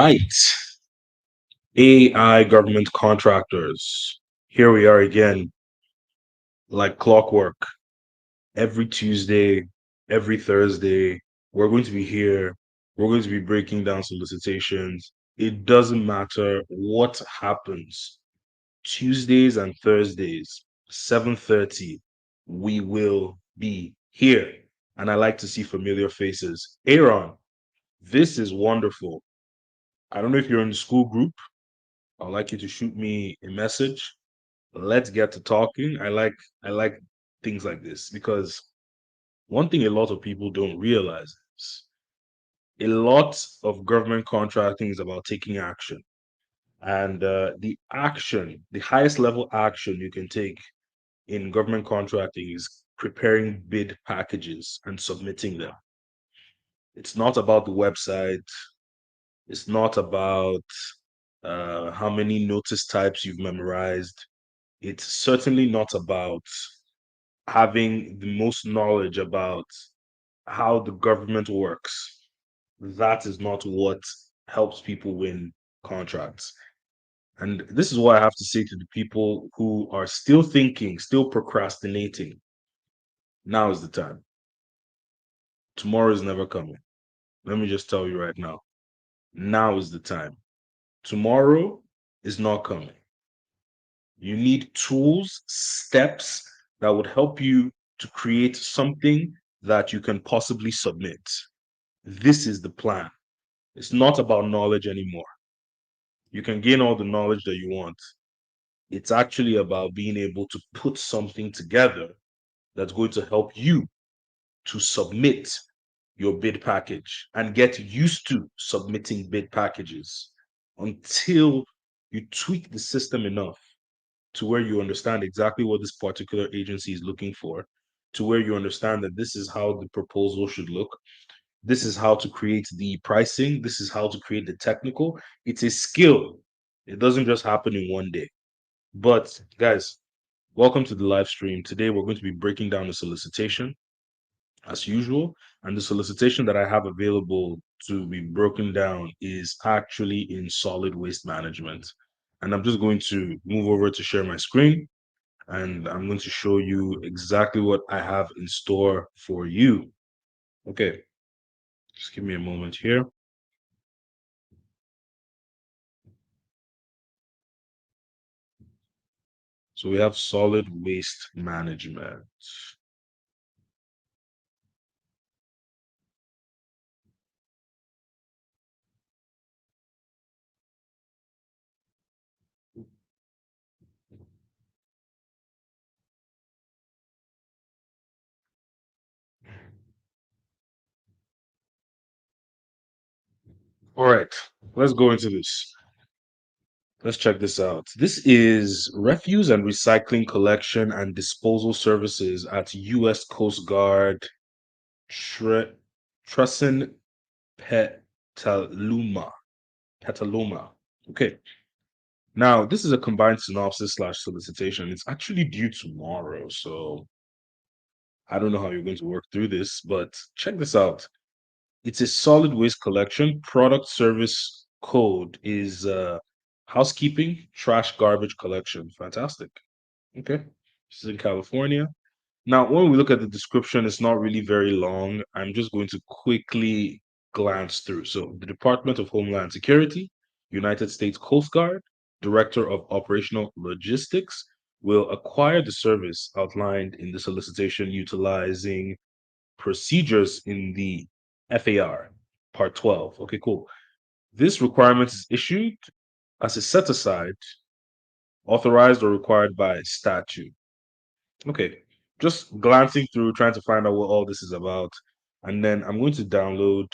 right. AI government contractors. Here we are again, like clockwork. Every Tuesday, every Thursday, we're going to be here. We're going to be breaking down solicitations. It doesn't matter what happens. Tuesdays and Thursdays, 7:30, we will be here. And I like to see familiar faces. Aaron, this is wonderful. I don't know if you're in the school group. I'd like you to shoot me a message. Let's get to talking. I like things like this because one thing a lot of people don't realize is a lot of government contracting is about taking action. And the highest level action you can take in government contracting is preparing bid packages and submitting them. It's not about the website. It's not about how many notice types you've memorized. It's certainly not about having the most knowledge about how the government works. That is not what helps people win contracts. And this is what I have to say to the people who are still thinking, still procrastinating. Now is the time. Tomorrow is never coming. Let me just tell you right now. Now is the time. Tomorrow is not coming. You need tools, steps that would help you to create something that you can possibly submit. This is the plan. It's not about knowledge anymore. You can gain all the knowledge that you want. It's actually about being able to put something together that's going to help you to submit your bid package and get used to submitting bid packages until you tweak the system enough to where you understand exactly what this particular agency is looking for, to where you understand that this is how the proposal should look, this is how to create the pricing, this is how to create the technical. It's a skill. It doesn't just happen in one day. But guys, welcome to the live stream. Today we're going to be breaking down the solicitation as usual. And the solicitation that I have available to be broken down is actually in solid waste management. And I'm just going to move over to share my screen and I'm going to show you exactly what I have in store for you. Okay, just give me a moment here. So we have solid waste management. All right, let's go into this. Let's check this out. This is refuse and recycling collection and disposal services at U.S. Coast Guard Tre- Tressen Petaluma. Petaluma. Okay. Now, this is a combined synopsis slash solicitation. It's actually due tomorrow, so I don't know how you're going to work through this, but check this out. It's a solid waste collection. Product service code is housekeeping, trash, garbage collection. Fantastic. Okay. This is in California. Now, when we look at the description, it's not really very long. I'm just going to quickly glance through. So, the Department of Homeland Security, United States Coast Guard, Director of Operational Logistics, will acquire the service outlined in the solicitation utilizing procedures in the FAR, Part 12. Okay, cool. This requirement is issued as a set aside, authorized or required by statute. Okay, just glancing through, trying to find out what all this is about. And then I'm going to download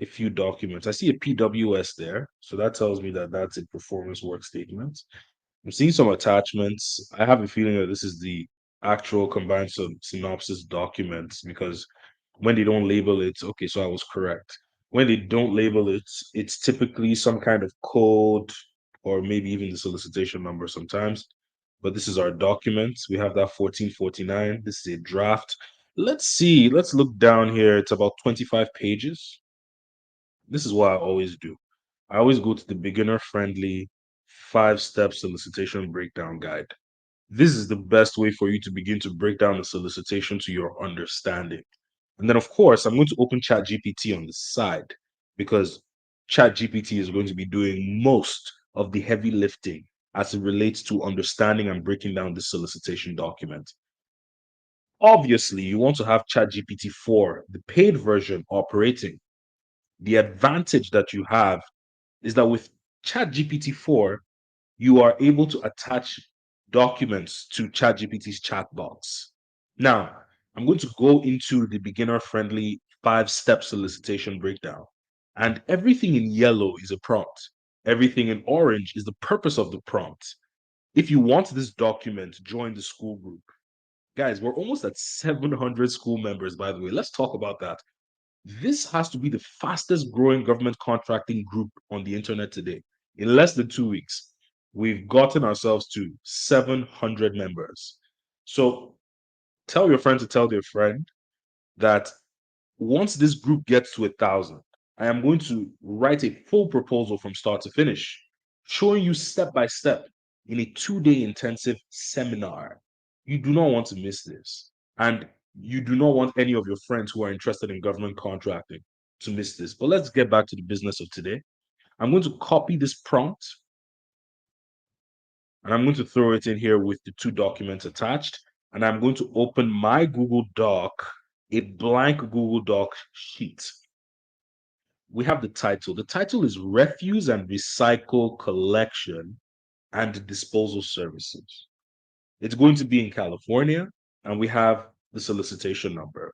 a few documents. I see a PWS there. So that tells me that that's a performance work statement. I'm seeing some attachments. I have a feeling that this is the actual combined synopsis documents because when they don't label it, okay, so I was correct. When they don't label it, it's typically some kind of code or maybe even the solicitation number sometimes. But this is our document. We have that 1449. This is a draft. Let's see. Let's look down here. It's about 25 pages. This is what I always do. I always go to the beginner-friendly 5-step solicitation breakdown guide. This is the best way for you to begin to break down the solicitation to your understanding. And then, of course, I'm going to open ChatGPT on the side because ChatGPT is going to be doing most of the heavy lifting as it relates to understanding and breaking down the solicitation document. Obviously, you want to have ChatGPT 4, the paid version, operating. The advantage that you have is that with ChatGPT 4, you are able to attach documents to ChatGPT's chat box. Now, I'm going to go into the beginner-friendly 5-step solicitation breakdown. And everything in yellow is a prompt. Everything in orange is the purpose of the prompt. If you want this document, join the school group. Guys, we're almost at 700 school members, by the way. Let's talk about that. This has to be the fastest growing government contracting group on the internet today. In less than 2 weeks, we've gotten ourselves to 700 members. So tell your friend to tell their friend that once this group gets to 1,000, I am going to write a full proposal from start to finish, showing you step by step in a 2-day intensive seminar. You do not want to miss this. And you do not want any of your friends who are interested in government contracting to miss this. But let's get back to the business of today. I'm going to copy this prompt and I'm going to throw it in here with the 2 documents attached. And I'm going to open my Google Doc, a blank Google Doc sheet. We have the title. The title is Refuse and Recycle Collection and Disposal Services. It's going to be in California, and we have the solicitation number.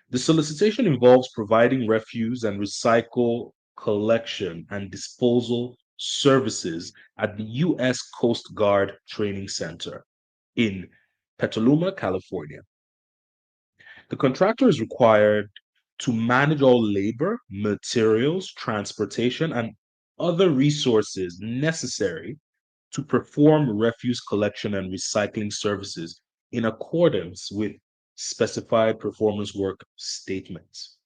The solicitation involves providing refuse and recycle collection and disposal services at the U.S. Coast Guard Training Center in Petaluma, California. The contractor is required to manage all labor, materials, transportation, and other resources necessary to perform refuse collection and recycling services in accordance with specified performance work statements.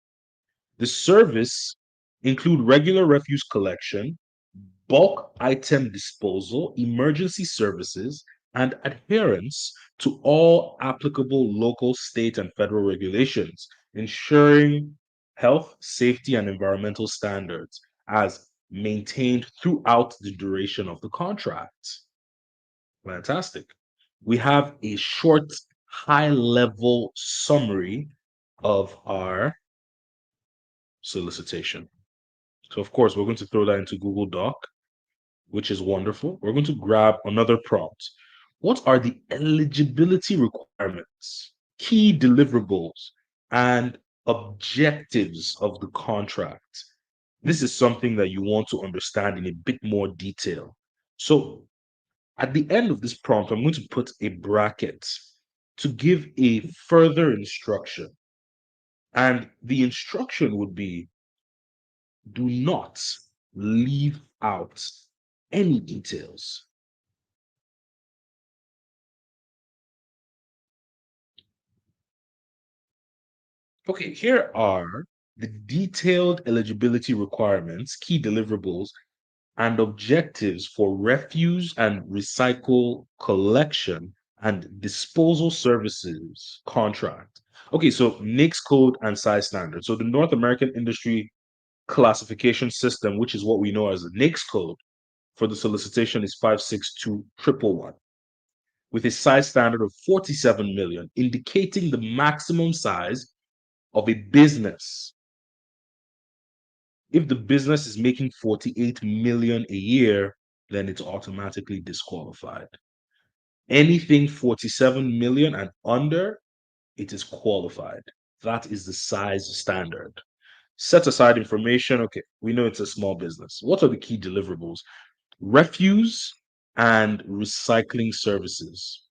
The service include regular refuse collection, bulk item disposal, emergency services, and adherence to all applicable local, state, and federal regulations, ensuring health, safety, and environmental standards as maintained throughout the duration of the contract. Fantastic. We have a short, high level summary of our solicitation. So, of course, we're going to throw that into Google Doc, which is wonderful. We're going to grab another prompt. What are the eligibility requirements, key deliverables, and objectives of the contract? This is something that you want to understand in a bit more detail. So, at the end of this prompt, I'm going to put a bracket to give a further instruction. And the instruction would be, do not leave out any details. Okay, here are the detailed eligibility requirements, key deliverables, and objectives for refuse and recycle collection and disposal services contract. Okay, so NAICS code and size standard. So the North American Industry Classification System, which is what we know as the NAICS code for the solicitation, is 562111 with a size standard of 47 million, indicating the maximum size of a business. If the business is making 48 million a year, then it's automatically disqualified. Anything 47 million and under, it is qualified. That is the size standard. Set aside information. Okay, we know it's a small business. What are the key deliverables? Refuse and recycling services.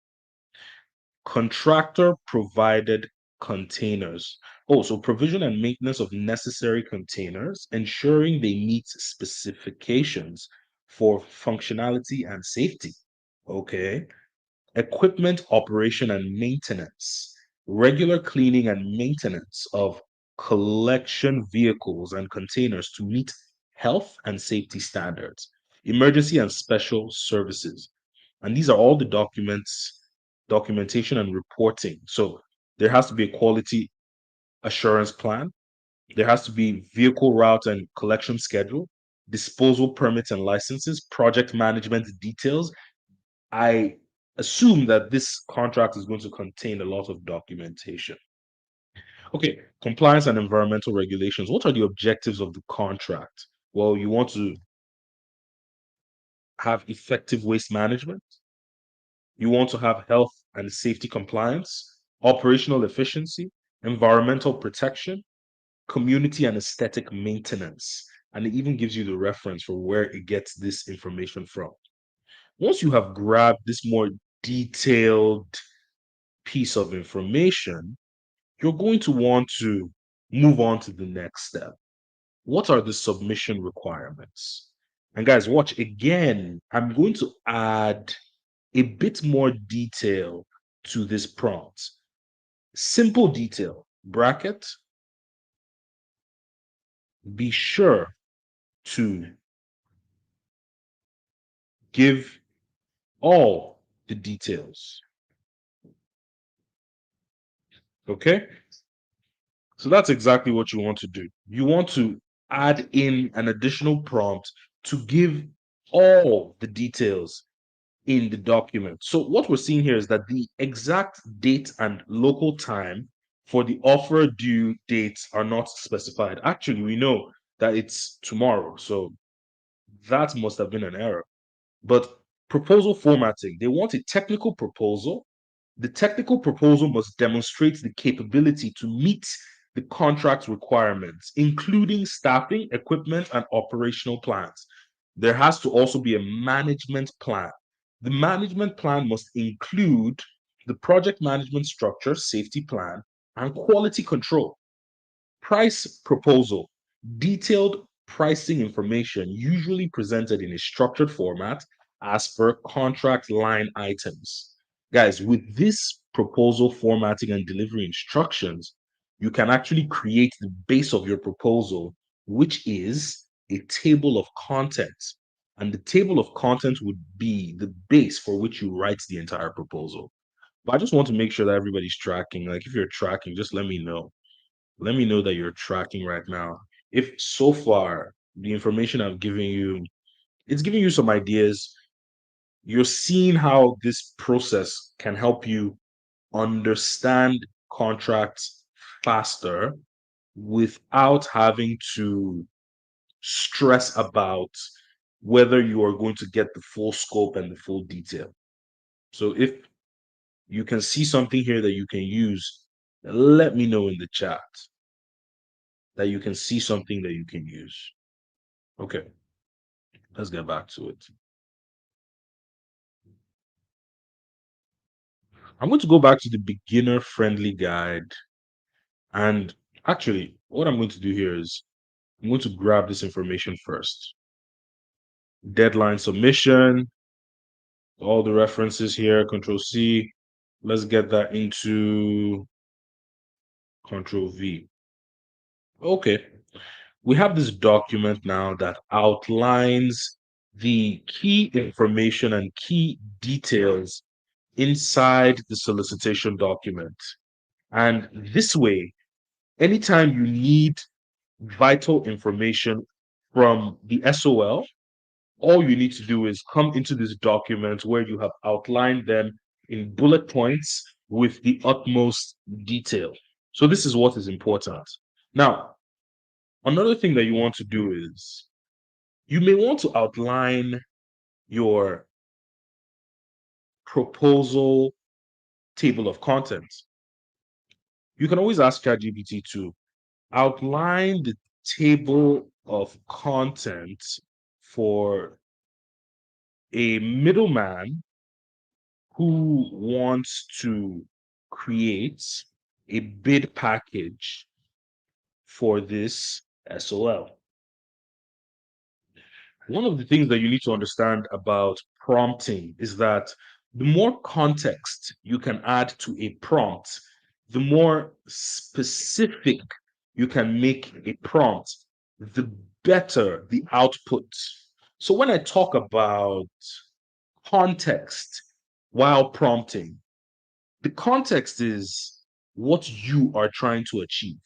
Contractor provided containers. Also, provision and maintenance of necessary containers, ensuring they meet specifications for functionality and safety. Okay. Equipment operation and maintenance, regular cleaning and maintenance of collection vehicles and containers to meet health and safety standards, emergency and special services. And these are all the documentation and reporting. So there has to be a quality assurance plan. There has to be vehicle route and collection schedule, disposal permits and licenses, project management details. I assume that this contract is going to contain a lot of documentation. Okay, compliance and environmental regulations. What are the objectives of the contract? Well, you want to have effective waste management. You want to have health and safety compliance, operational efficiency, environmental protection, community and aesthetic maintenance. And it even gives you the reference for where it gets this information from. Once you have grabbed this more detailed piece of information, you're going to want to move on to the next step. What are the submission requirements? And guys, watch again. I'm going to add a bit more detail to this prompt. Simple detail, bracket, be sure to give all the details. Okay? So that's exactly what you want to do. You want to add in an additional prompt to give all the details in the document. So what we're seeing here is that the exact date and local time for the offer due dates are not specified. Actually, we know that it's tomorrow. So that must have been an error. But proposal formatting, they want a technical proposal. The technical proposal must demonstrate the capability to meet the contract requirements, including staffing, equipment, and operational plans. There has to also be a management plan. The management plan must include the project management structure, safety plan, and quality control. Price proposal, detailed pricing information usually presented in a structured format as per contract line items. Guys, with this proposal formatting and delivery instructions, you can actually create the base of your proposal, which is a table of contents. And the table of contents would be the base for which you write the entire proposal. But I just want to make sure that everybody's tracking. Like, if you're tracking, just let me know. Let me know that you're tracking right now. If so far the information I've given you, it's giving you some ideas, you're seeing how this process can help you understand contracts faster without having to stress about whether you are going to get the full scope and the full detail. So if you can see something here that you can use, let me know in the chat that you can see something that you can use. Okay, let's get back to it. I'm going to go back to the beginner friendly guide. And actually, what I'm going to do here is I'm going to grab this information first. Deadline submission, all the references here, Control C. Let's get that into Control V. Okay, we have this document now that outlines the key information and key details inside the solicitation document. And this way, anytime you need vital information from the SOL, all you need to do is come into this document where you have outlined them in bullet points with the utmost detail. So this is what is important. Now, another thing that you want to do is you may want to outline your proposal table of contents. You can always ask ChatGPT to outline the table of contents for a middleman who wants to create a bid package for this SOL. One of the things that you need to understand about prompting is that the more context you can add to a prompt, the more specific you can make a prompt, the better the output. So when I talk about context while prompting, the context is what you are trying to achieve.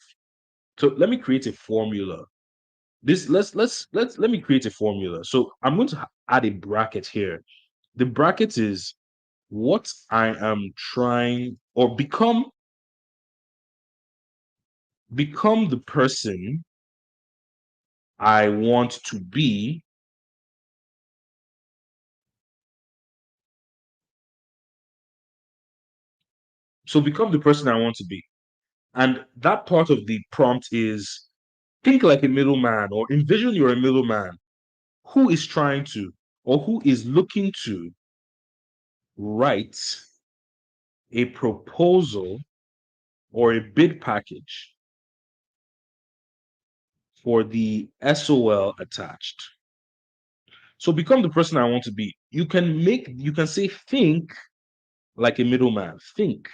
So let me create a formula. Let me create a formula. So I'm going to add a bracket here. The bracket is what I am trying, or become the person I want to be. So become the person I want to be. And that part of the prompt is think like a middleman, or envision you're a middleman who is trying to, or who is looking to write a proposal or a bid package for the SOL attached. So become the person I want to be. You can say think like a middleman. Think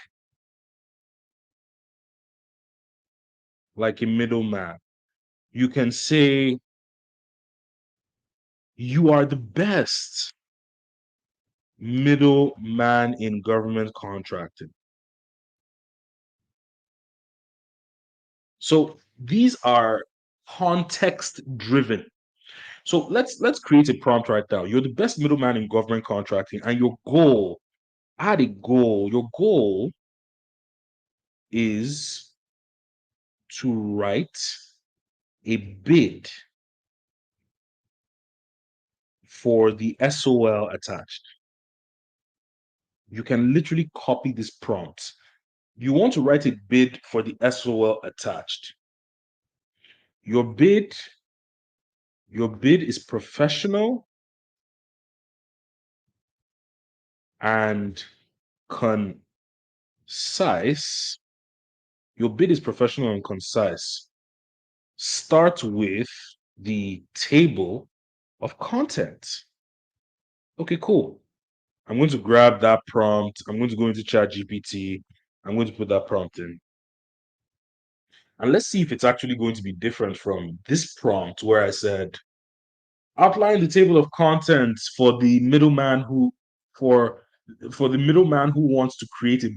like a middleman. You can say you are the best middleman in government contracting. So these are context driven. So let's create a prompt right now. You're the best middleman in government contracting, and your goal, add a goal. Your goal is to write a bid for the SOL attached. You can literally copy this prompt. You want to write a bid for the SOL attached. Your bid is professional and concise. Your bid is professional and concise. Start with the table of contents. Okay, cool. I'm going to grab that prompt. I'm going to go into ChatGPT. I'm going to put that prompt in. And let's see if it's actually going to be different from this prompt where I said, outline the table of contents for the middleman for the middleman who wants to create a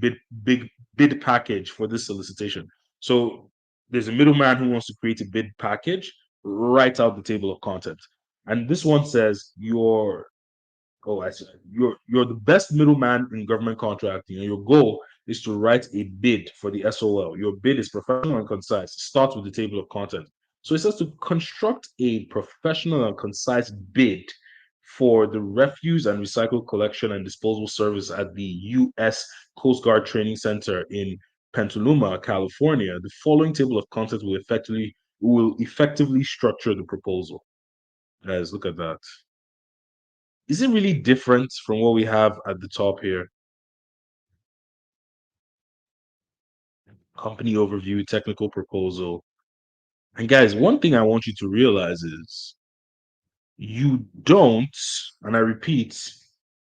big bid package for this solicitation. So there's a middleman who wants to create a bid package, write out the table of contents. And this one says I see. You're the best middleman in government contracting, and your goal is to write a bid for the SOL. Your bid is professional and concise. Start with the table of contents. So it says to construct a professional and concise bid for the refuse and recycle collection and disposal service at the U.S. Coast Guard Training Center in Petaluma, California. The following table of contents will effectively structure the proposal. Guys, look at that. Is it really different from what we have at the top here? Company overview, technical proposal. And guys, one thing I want you to realize is you don't, and I repeat,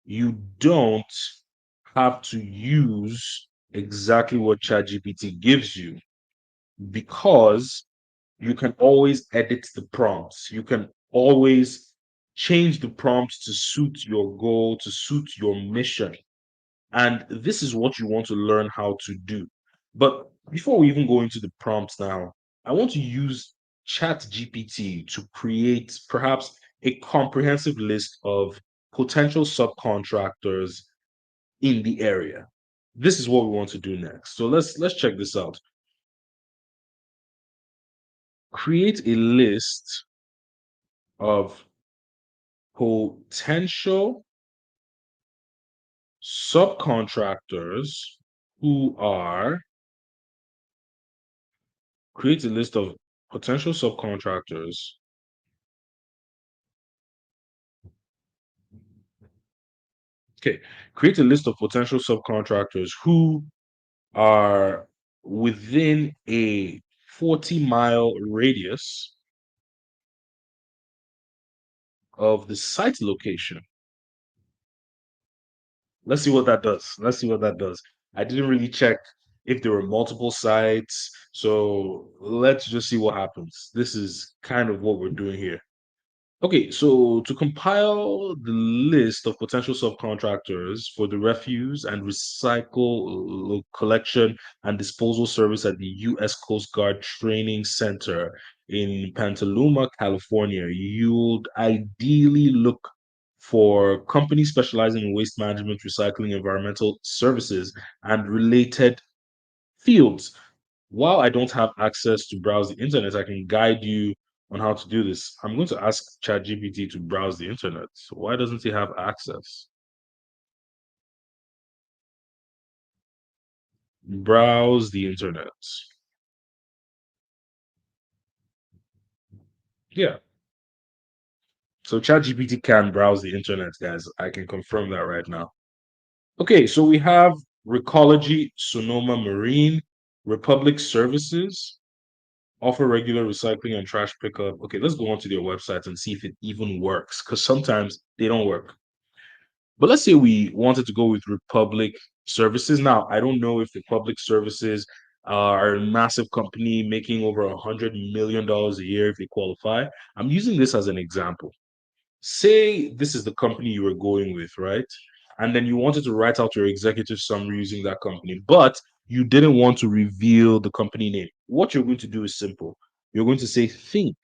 you don't have to use exactly what ChatGPT gives you, because you can always edit the prompts. You can always change the prompts to suit your goal, to suit your mission. And this is what you want to learn how to do. But before we even go into the prompts now, I want to use ChatGPT to create perhaps a comprehensive list of potential subcontractors in the area. This is what we want to do next. So let's check this out. Create a list of potential subcontractors who are create a list of potential subcontractors Okay, create a list of potential subcontractors who are within a 40-mile radius of the site location. Let's see what that does. Let's see what that does. I didn't really check if there were multiple sites. So let's just see what happens. This is kind of what we're doing here. Okay, so to compile the list of potential subcontractors for the refuse and recycle collection and disposal service at the U.S. Coast Guard Training Center in Petaluma, California, you'd ideally look for companies specializing in waste management, recycling, environmental services, and related fields. While I don't have access to browse the internet, I can guide you on how to do this. I'm going to ask ChatGPT to browse the internet. So why doesn't he have access? Browse the internet. Yeah. So ChatGPT can browse the internet, guys. I can confirm that right now. Okay, so we have Recology, Sonoma Marine, Republic Services, offer regular recycling and trash pickup. Okay, let's go onto their website and see if it even works, because sometimes they don't work. But let's say we wanted to go with Republic Services. Now, I don't know if Republic Services are a massive company making over $100 million a year if they qualify. I'm using this as an example. Say this is the company you were going with, right? And then you wanted to write out your executive summary using that company, but you didn't want to reveal the company name. What you're going to do is simple. You're going to say, think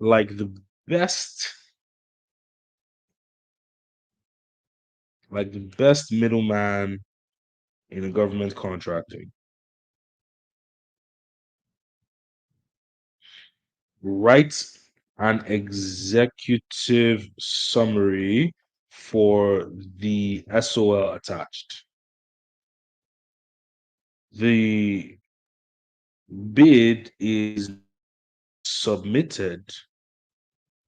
like the best, like the best middleman in a government contracting. Write an executive summary for the SOL attached. The bid is submitted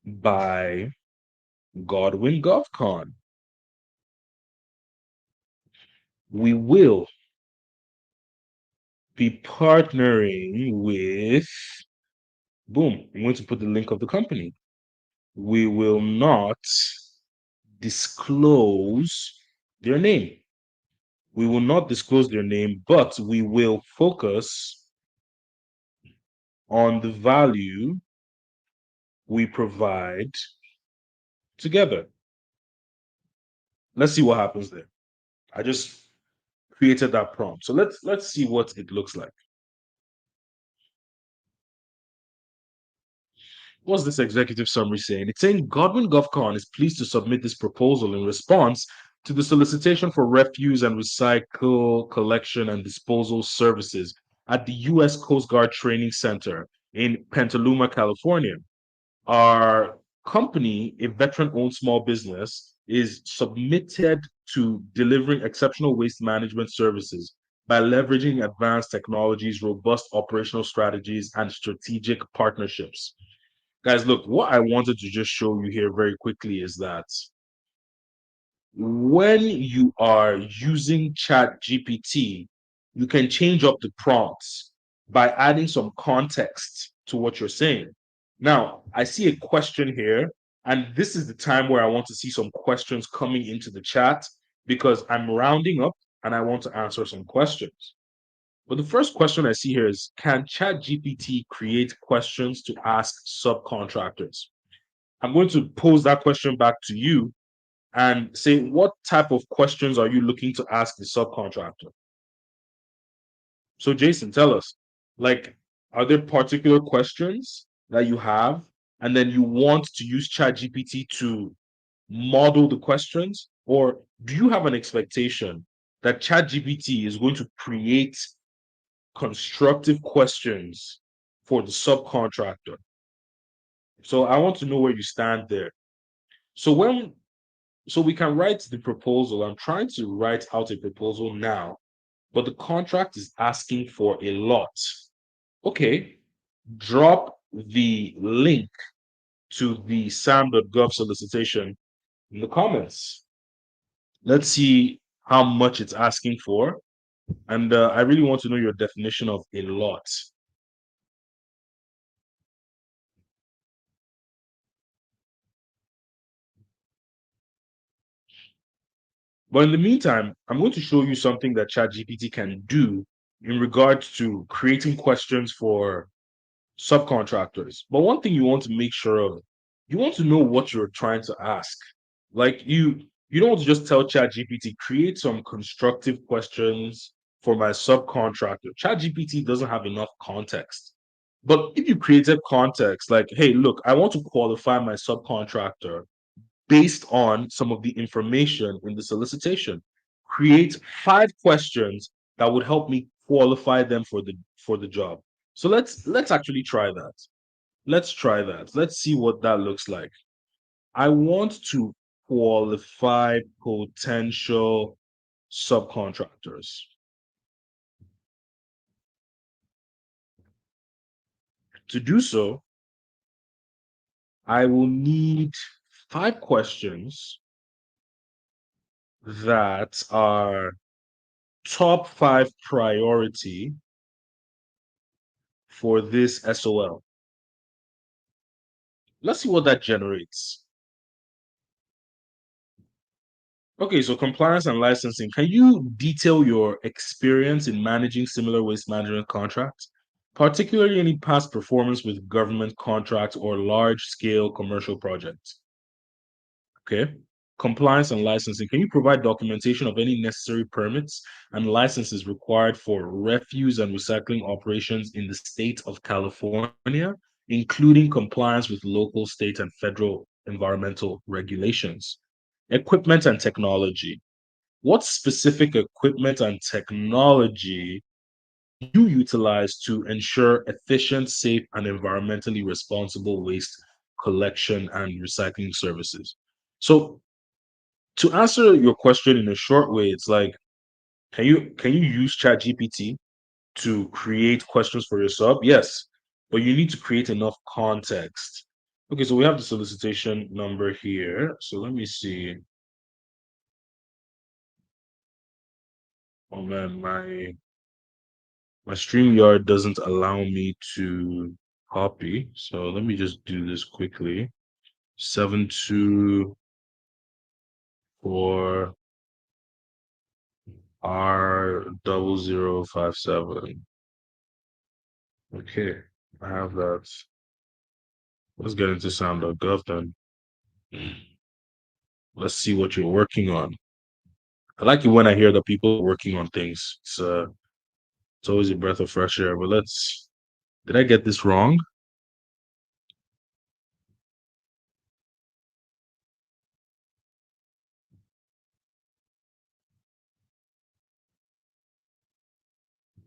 by Godwin GovCon. We will be partnering with, boom, I'm going to put the link of the company. We will not disclose their name. We will not disclose their name, but we will focus on the value we provide together. Let's see what happens there. I just created that prompt. So let's see what it looks like. What's this executive summary saying? It's saying Godwin GovCon is pleased to submit this proposal in response to the solicitation for refuse and recycle collection and disposal services at the U.S. Coast Guard Training Center in Petaluma, California. Our company, a veteran-owned small business, is submitted to delivering exceptional waste management services by leveraging advanced technologies, robust operational strategies, and strategic partnerships. Guys, look, what I wanted to just show you here very quickly is that when you are using Chat GPT, you can change up the prompts by adding some context to what you're saying. Now, I see a question here, and this is the time where I want to see some questions coming into the chat because I'm rounding up and I want to answer some questions. But the first question I see here is, can ChatGPT create questions to ask subcontractors? I'm going to pose that question back to you and say, what type of questions are you looking to ask the subcontractor? So, Jason, tell us, like, are there particular questions that you have, and then you want to use ChatGPT to model the questions, or do you have an expectation that ChatGPT is going to create constructive questions for the subcontractor? So, I want to know where you stand there. So, we can write the proposal. I'm trying to write out a proposal now, but the contract is asking for a lot. Okay, drop the link to the Sam.Gov solicitation in the comments. Let's see how much it's asking for. And I really want to know your definition of a lot. But in the meantime, I'm going to show you something that ChatGPT can do in regards to creating questions for subcontractors. But one thing you want to make sure of, you want to know what you're trying to ask. Like you don't want to just tell ChatGPT, create some constructive questions for my subcontractor. ChatGPT doesn't have enough context. But if you created context, like, hey, look, I want to qualify my subcontractor based on some of the information in the solicitation. Create 5 questions that would help me qualify them for the job. So let's actually try that. Let's try that. Let's see what that looks like. I want to qualify potential subcontractors. To do so, I will need 5 questions that are top 5 priority for this SOL. Let's see what that generates. Okay, so compliance and licensing. Can you detail your experience in managing similar waste management contracts, particularly any past performance with government contracts or large scale commercial projects? Okay. Compliance and licensing. Can you provide documentation of any necessary permits and licenses required for refuse and recycling operations in the state of California, including compliance with local, state, and federal environmental regulations? Equipment and technology. What specific equipment and technology you utilize to ensure efficient, safe, and environmentally responsible waste collection and recycling services? So to answer your question in a short way, it's like, can you use ChatGPT to create questions for your sub? Yes, but you need to create enough context. Okay, so we have the solicitation number here. So let me see. Oh man, my StreamYard doesn't allow me to copy. So let me just do this quickly. 724R0057. Okay, I have that. Let's get into Sam.Gov then. Let's see what you're working on. I like it when I hear that people are working on things. It's always a breath of fresh air. But let's. Did I get this wrong?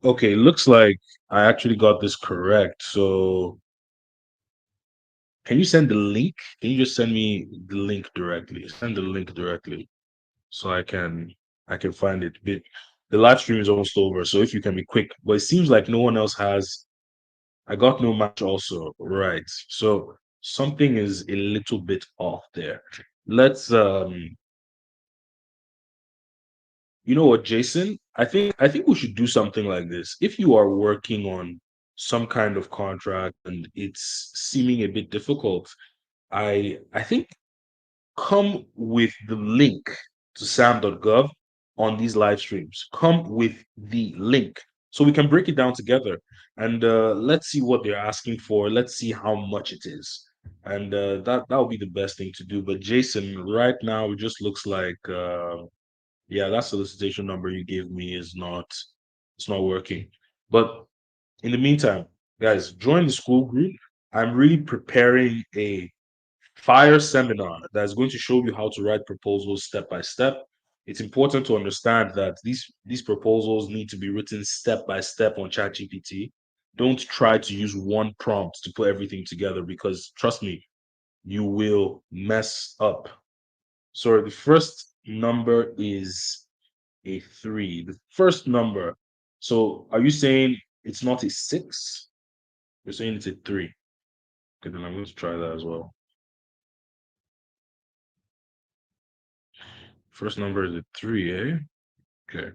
Okay, looks like I actually got this correct. So can you send the link? Can you just send me the link directly? Send the link directly so I can find it. The live stream is almost over, so if you can be quick. But it seems like no one else has. I got no match also, right? So something is a little bit off there. Let's you know what, Jason? I think we should do something like this. If you are working on some kind of contract and it's seeming a bit difficult, I think come with the link to Sam.gov on these live streams. Come with the link so we can break it down together and let's see what they're asking for. Let's see how much it is. And that would be the best thing to do. But Jason, right now it just looks like yeah, that solicitation number you gave me is not it's not working. But in the meantime, guys, join the school group. I'm really preparing a fire seminar that's going to show you how to write proposals step by step. It's important to understand that these proposals need to be written step by step on ChatGPT. Don't try to use one prompt to put everything together because trust me, you will mess up. Sorry, the first number is a 3. The first number. So are you saying it's not a 6? You're saying it's a 3. Okay, then I'm going to try that as well. First number is a 3, eh? Okay.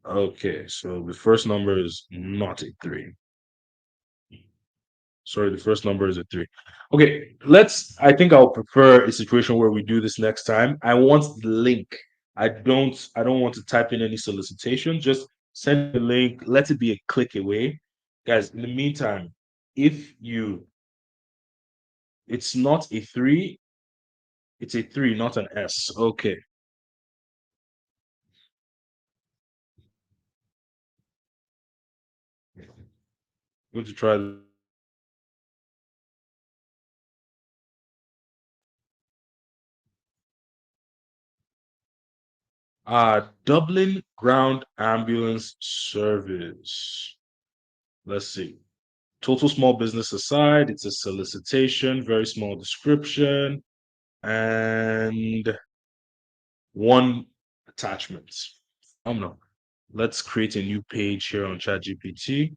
Okay, so the first number is not a 3. Sorry, the first number is a 3. Okay, I think I'll prefer a situation where we do this next time. I want the link. I don't want to type in any solicitation. Just send the link, let it be a click away. Guys, in the meantime, if you it's not a three, it's a three, not an S. Okay. Going to try. Dublin Ground Ambulance Service. Let's see. Total small business aside, it's a solicitation, very small description, and one attachment. I don't know. Let's create a new page here on ChatGPT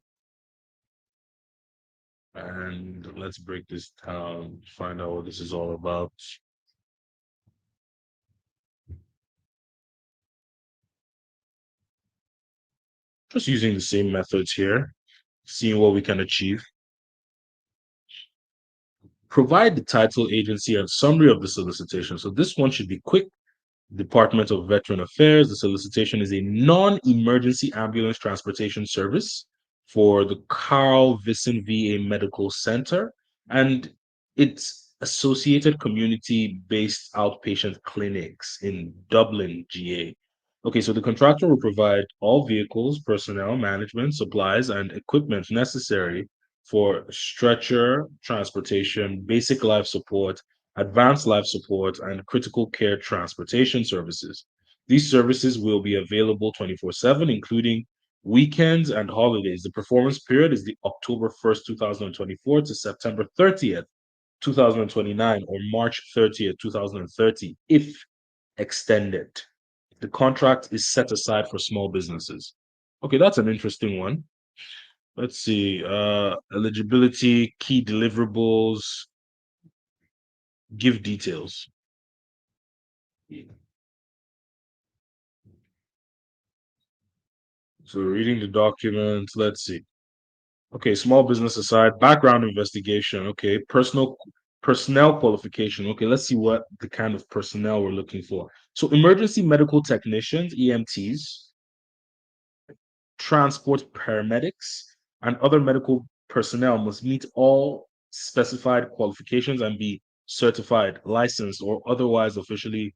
and let's break this down, find out what this is all about. Just using the same methods here, seeing what we can achieve. Provide the title, agency, and summary of the solicitation. So this one should be quick. Department of Veteran Affairs. The solicitation is a non-emergency ambulance transportation service for the Carl Vinson VA Medical Center and its associated community-based outpatient clinics in Dublin, GA. Okay, so the contractor will provide all vehicles, personnel, management, supplies, and equipment necessary for stretcher transportation, basic life support, advanced life support, and critical care transportation services. These services will be available 24/7, including weekends and holidays. The performance period is the October 1st, 2024 to September 30th, 2029, or March 30th, 2030, if extended. The contract is set aside for small businesses. Okay, that's an interesting one. Let's see. Eligibility, key deliverables, give details. So reading the document, let's see. Okay, small business aside, background investigation. Okay, personnel qualification. Okay, let's see what the kind of personnel we're looking for. So emergency medical technicians, EMTs, transport paramedics, and other medical personnel must meet all specified qualifications and be certified, licensed, or otherwise officially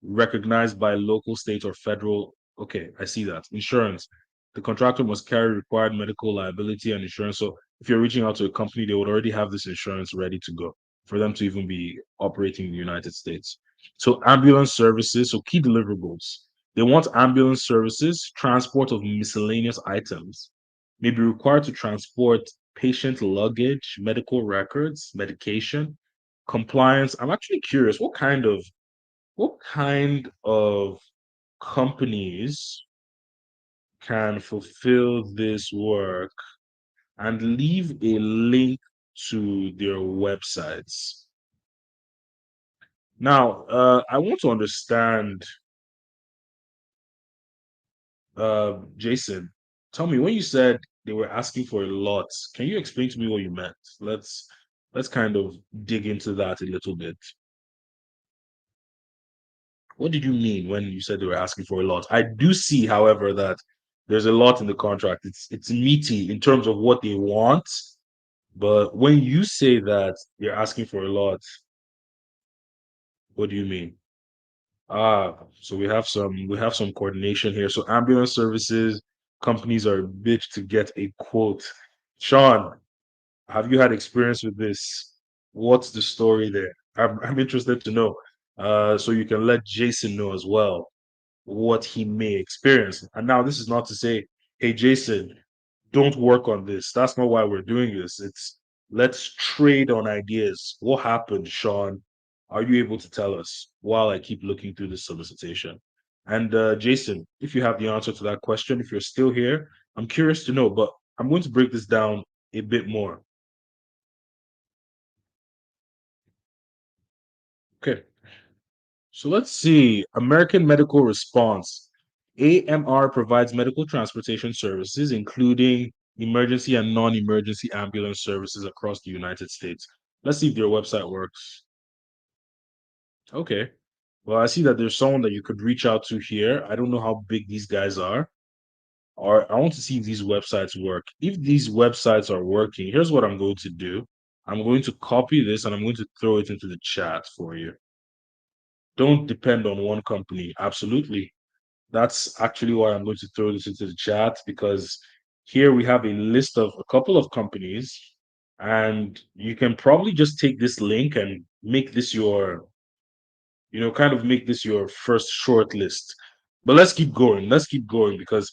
recognized by local, state, or federal. Okay, I see that. Insurance. The contractor must carry required medical liability and insurance. So if you're reaching out to a company, they would already have this insurance ready to go for them to even be operating in the United States. So ambulance services, so key deliverables. They want ambulance services, transport of miscellaneous items, may be required to transport patient luggage, medical records, medication, compliance. I'm actually curious, what kind of companies can fulfill this work and leave a link to their websites. Now, I want to understand, Jason, tell me when you said they were asking for a lot, can you explain to me what you meant? Let's kind of dig into that a little bit. What did you mean when you said they were asking for a lot? I do see, however, that there's a lot in the contract. It's meaty in terms of what they want, but when you say that you're asking for a lot, what do you mean? So we have some coordination here. So ambulance services companies are a bitch to get a quote. Sean, have you had experience with this? What's the story there? I'm interested to know. So you can let Jason know as well what he may experience. And now this is not to say, hey, Jason, don't work on this. That's not why we're doing this. It's let's trade on ideas. What happened, Sean? Are you able to tell us while I keep looking through the solicitation? And Jason, if you have the answer to that question, if you're still here, I'm curious to know, but I'm going to break this down a bit more. Okay. So let's see. American Medical Response. AMR provides medical transportation services, including emergency and non emergency ambulance services across the United States. Let's see if their website works. Okay. Well, I see that there's someone that you could reach out to here. I don't know how big these guys are, or I want to see if these websites work. If these websites are working, here's what I'm going to do. I'm going to copy this and I'm going to throw it into the chat for you. Don't depend on one company. Absolutely. That's actually why I'm going to throw this into the chat, because here we have a list of a couple of companies, and you can probably just take this link and make this your, kind of make this your first short list. But let's keep going. Let's keep going because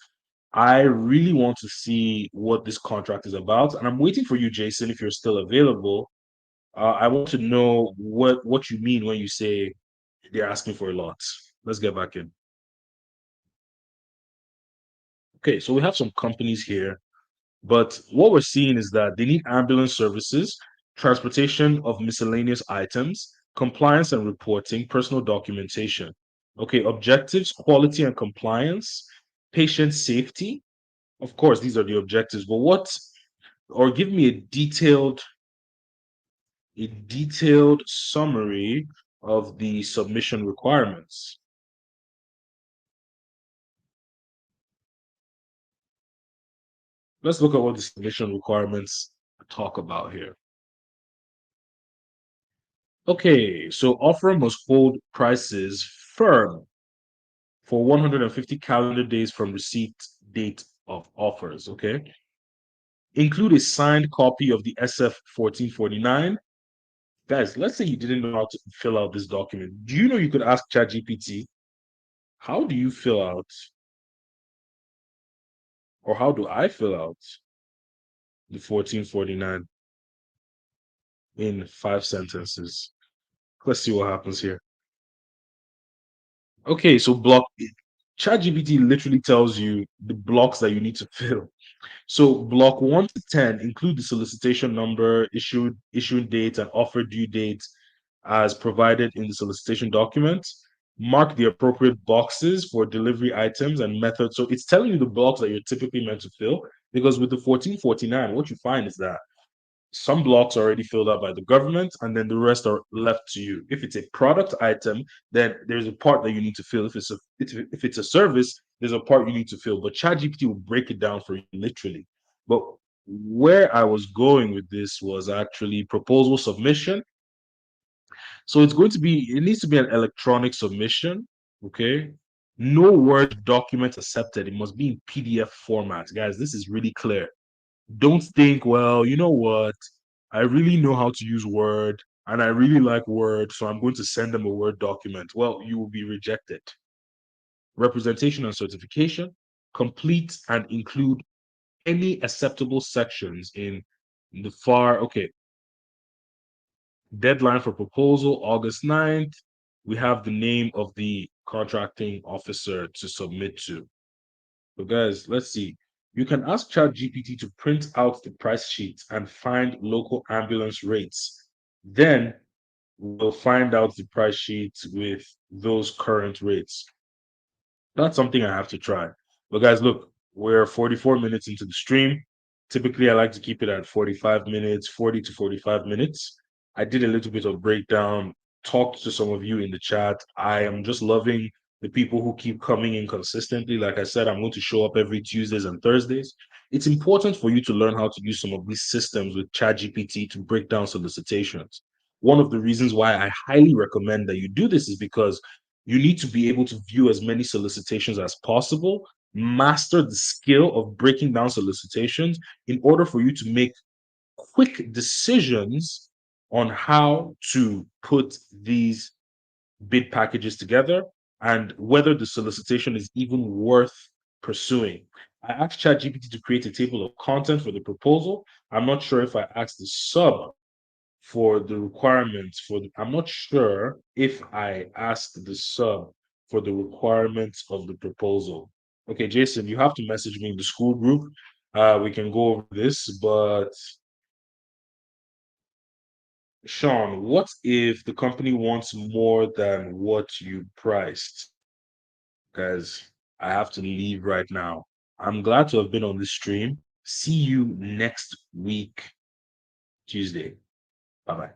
I really want to see what this contract is about. And I'm waiting for you, Jason, if you're still available. I want to know what you mean when you say they're asking for a lot. Let's get back in. Okay, so we have some companies here, but what we're seeing is that they need ambulance services, transportation of miscellaneous items, compliance and reporting, personal documentation. Okay, objectives, quality and compliance, patient safety. Of course, these are the objectives, but or give me a detailed summary of the submission requirements. Let's look at what the submission requirements talk about here. Okay, so offer must hold prices firm for 150 calendar days from receipt date of offers. Okay, include a signed copy of the SF 1449. Guys, let's say you didn't know how to fill out this document. Do you know you could ask ChatGPT, how do you fill out, or how do I fill out the 1449 in 5 sentences? Let's see what happens here. Okay, so ChatGPT literally tells you the blocks that you need to fill. So block 1 to 10 include the solicitation number, issuing date, and offer due date as provided in the solicitation document. Mark the appropriate boxes for delivery items and methods. So it's telling you the blocks that you're typically meant to fill, because with the 1449, what you find is that some blocks are already filled out by the government, and then the rest are left to you. If it's a product item, then there's a part that you need to fill. If it's a service, there's a part you need to fill. But ChatGPT will break it down for you literally. But where I was going with this was actually proposal submission. So it needs to be an electronic submission. Okay. No Word document accepted. It must be in PDF format. Guys, this is really clear. Don't think, well, you know what? I really know how to use Word and I really like Word, so I'm going to send them a Word document. Well, you will be rejected. Representation and certification, complete and include any acceptable sections in the okay, deadline for proposal, August 9th. We have the name of the contracting officer to submit to. So guys, let's see. You can ask ChatGPT to print out the price sheet and find local ambulance rates. Then we'll find out the price sheet with those current rates. That's something I have to try. But guys, look, we're 44 minutes into the stream. Typically, I like to keep it at 45 minutes, 40 to 45 minutes. I did a little bit of breakdown, talked to some of you in the chat. I am just loving the people who keep coming in consistently. Like I said, I'm going to show up every Tuesdays and Thursdays. It's important for you to learn how to use some of these systems with ChatGPT to break down solicitations. One of the reasons why I highly recommend that you do this is because you need to be able to view as many solicitations as possible, master the skill of breaking down solicitations in order for you to make quick decisions on how to put these bid packages together and whether the solicitation is even worth pursuing. I asked ChatGPT to create a table of content for the proposal. I'm not sure if I asked the sub for the requirements I'm not sure if I asked the sub for the requirements of the proposal. Okay, Jason, you have to message me in the school group. We can go over this, but Sean, what if the company wants more than what you priced? Guys, I have to leave right now. I'm glad to have been on this stream. See you next week, Tuesday. Bye bye.